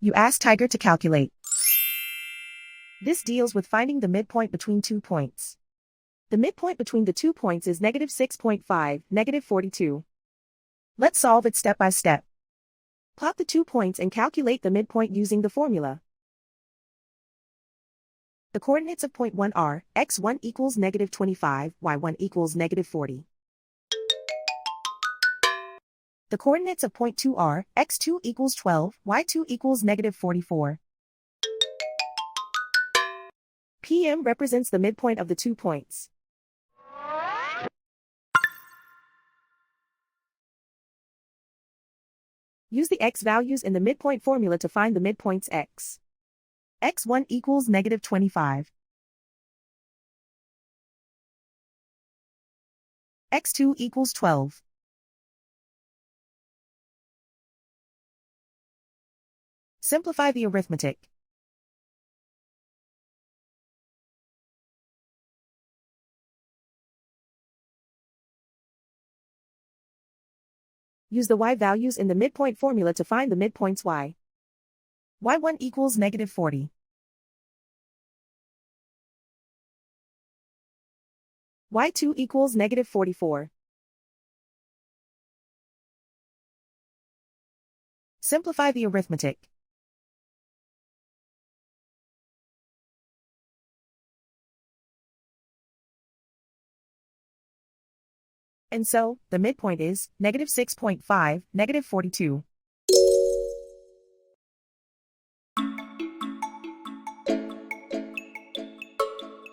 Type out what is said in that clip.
You ask Tiger to calculate. This deals with finding the midpoint between 2 points. The midpoint between the 2 points is -6.5, -42. Let's solve it step by step. Plot the 2 points and calculate the midpoint using the formula. The coordinates of point 1 are x1 equals -25, y1 equals -40. The coordinates of point 2 are x2 equals 12, y2 equals -44. PM represents the midpoint of the 2 points. Use the x values in the midpoint formula to find the midpoints x. x1 equals -25. x2 equals 12. Simplify the arithmetic. Use the y values in the midpoint formula to find the midpoints y. y1 equals -40. y2 equals -44. Simplify the arithmetic. And so, the midpoint is -6.5, -42.